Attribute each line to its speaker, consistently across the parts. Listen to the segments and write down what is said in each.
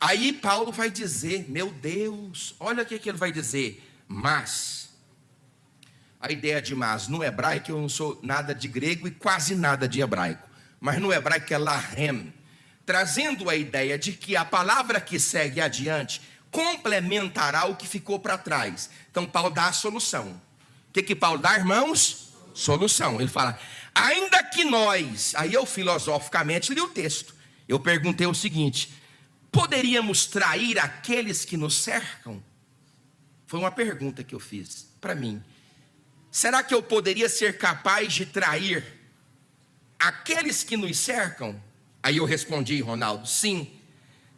Speaker 1: Aí Paulo vai dizer, meu Deus, olha o que ele vai dizer. Mas, a ideia de mas, no hebraico eu não sou nada de grego e quase nada de hebraico. Mas no hebraico é lahem, trazendo a ideia de que a palavra que segue adiante complementará o que ficou para trás. Então Paulo dá a solução. O que Paulo dá, irmãos? Solução. Ele fala, ainda que nós, aí eu filosoficamente li o texto. Eu perguntei o seguinte, poderíamos trair aqueles que nos cercam? Foi uma pergunta que eu fiz para mim. Será que eu poderia ser capaz de trair aqueles que nos cercam? Aí eu respondi, Ronaldo, sim.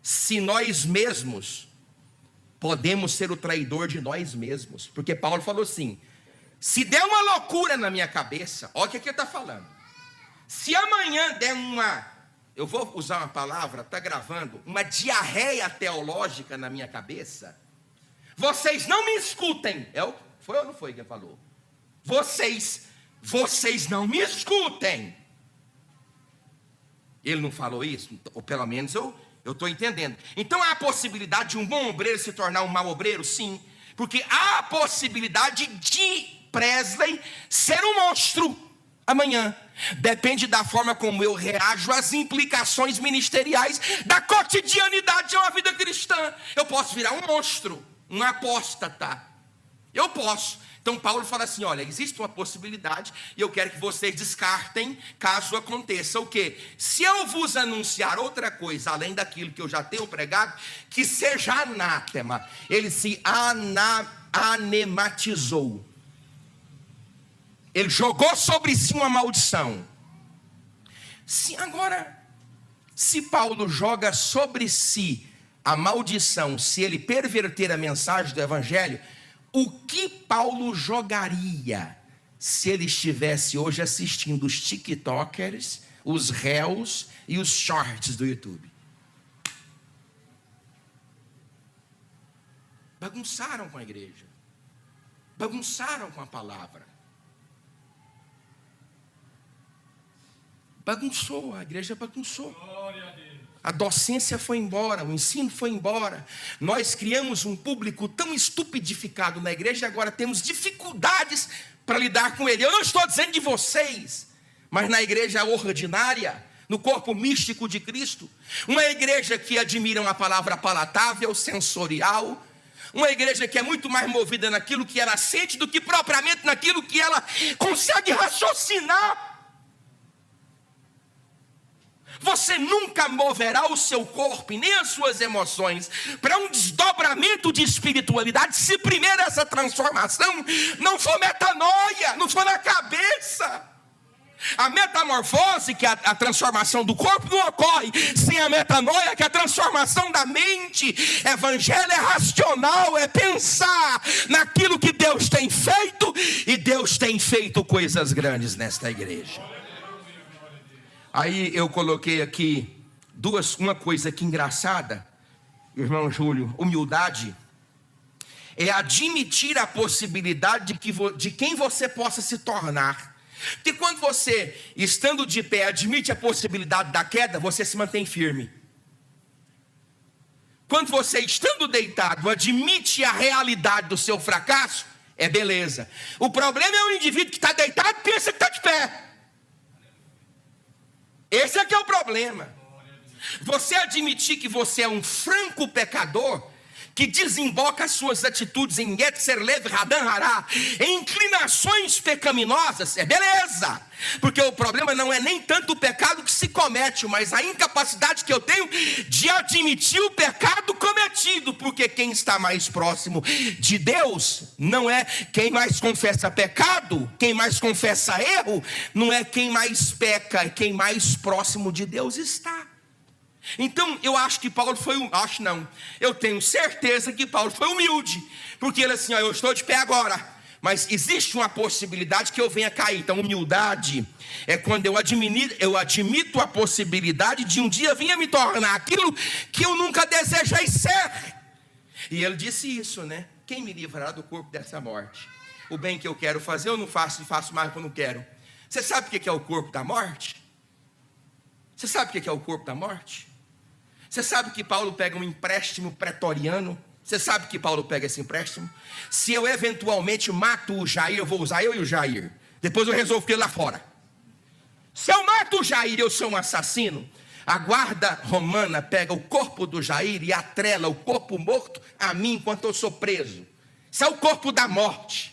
Speaker 1: Se nós mesmos podemos ser o traidor de nós mesmos. Porque Paulo falou assim, se der uma loucura na minha cabeça, olha o que ele está falando. Se amanhã der eu vou usar uma palavra, está gravando, uma diarreia teológica na minha cabeça, vocês não me escutem. Foi ou não foi que ele falou? Vocês não me escutem. Ele não falou isso? Ou pelo menos eu estou entendendo. Então há a possibilidade de um bom obreiro se tornar um mau obreiro? Sim. Porque há a possibilidade de Presley ser um monstro amanhã. Depende da forma como eu reajo às implicações ministeriais da cotidianidade de uma vida cristã. Eu posso virar um monstro, um apóstata. Eu posso. Então Paulo fala assim, olha, existe uma possibilidade e eu quero que vocês descartem caso aconteça o quê? Se eu vos anunciar outra coisa além daquilo que eu já tenho pregado, que seja anátema. Ele se anematizou. Ele jogou sobre si uma maldição. Se Paulo joga sobre si a maldição, se ele perverter a mensagem do evangelho, o que Paulo jogaria se ele estivesse hoje assistindo os TikTokers, os réus e os shorts do YouTube? Bagunçaram com a igreja. Bagunçaram com a palavra. Bagunçou, a igreja bagunçou. Glória a Deus. A docência foi embora, o ensino foi embora. Nós criamos um público tão estupidificado na igreja e agora temos dificuldades para lidar com ele. Eu não estou dizendo de vocês, mas na igreja ordinária, no corpo místico de Cristo, uma igreja que admira uma palavra palatável, sensorial, uma igreja que é muito mais movida naquilo que ela sente do que propriamente naquilo que ela consegue raciocinar. Você nunca moverá o seu corpo e nem as suas emoções para um desdobramento de espiritualidade se primeiro essa transformação não for metanoia, não for na cabeça. A metamorfose, que é a transformação do corpo, não ocorre sem a metanoia, que é a transformação da mente. Evangelho é racional, é pensar naquilo que Deus tem feito, e Deus tem feito coisas grandes nesta igreja. Aí eu coloquei aqui uma coisa aqui engraçada, irmão Júlio. Humildade é admitir a possibilidade de quem você possa se tornar. Porque quando você, estando de pé, admite a possibilidade da queda, você se mantém firme. Quando você, estando deitado, admite a realidade do seu fracasso, é beleza. O problema é o indivíduo que está deitado e pensa que está de pé. Esse é que é o problema. Você admitir que você é um franco pecador, que desemboca as suas atitudes em Yetzer Lev Radan Hará, em inclinações pecaminosas, é beleza. Porque o problema não é nem tanto o pecado que se comete, mas a incapacidade que eu tenho de admitir o pecado cometido. Porque quem está mais próximo de Deus não é quem mais confessa pecado, quem mais confessa erro, não é quem mais peca, é quem mais próximo de Deus está. Então eu acho que Paulo eu tenho certeza que Paulo foi humilde, porque ele assim, eu estou de pé agora, mas existe uma possibilidade que eu venha cair. Então humildade é quando eu admito a possibilidade de um dia vir a me tornar aquilo que eu nunca desejei ser. E ele disse isso, né? Quem me livrará do corpo dessa morte? O bem que eu quero fazer eu não faço, e faço mais que eu não quero. Você sabe o que é o corpo da morte? Você sabe o que é o corpo da morte? Você sabe que Paulo pega um empréstimo pretoriano? Você sabe que Paulo pega esse empréstimo? Se eu eventualmente mato o Jair, eu vou usar eu e o Jair. Depois eu resolvo que ele lá fora. Se eu mato o Jair, eu sou um assassino. A guarda romana pega o corpo do Jair e atrela o corpo morto a mim enquanto eu sou preso. Isso é o corpo da morte.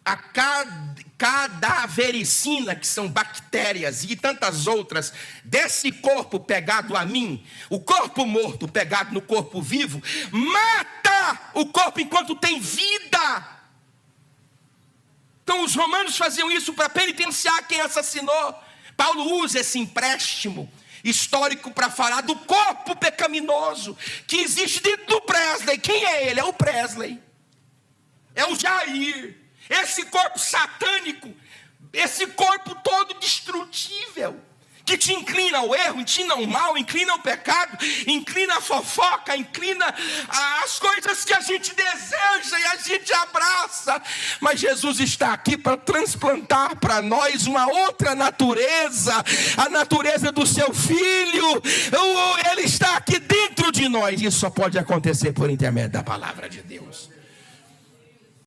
Speaker 1: A cadavericina, que são bactérias e tantas outras, desse corpo pegado a mim, o corpo morto pegado no corpo vivo, mata o corpo enquanto tem vida. Então os romanos faziam isso para penitenciar quem assassinou. Paulo usa esse empréstimo histórico para falar do corpo pecaminoso que existe dentro do Presley. Quem é ele? É o Presley. É o Jair. Esse corpo satânico, esse corpo todo destrutível, que te inclina ao erro, inclina ao mal, inclina ao pecado, inclina à fofoca, inclina às coisas que a gente deseja e a gente abraça. Mas Jesus está aqui para transplantar para nós uma outra natureza, a natureza do seu Filho. Ele está aqui dentro de nós. Isso só pode acontecer por intermédio da palavra de Deus.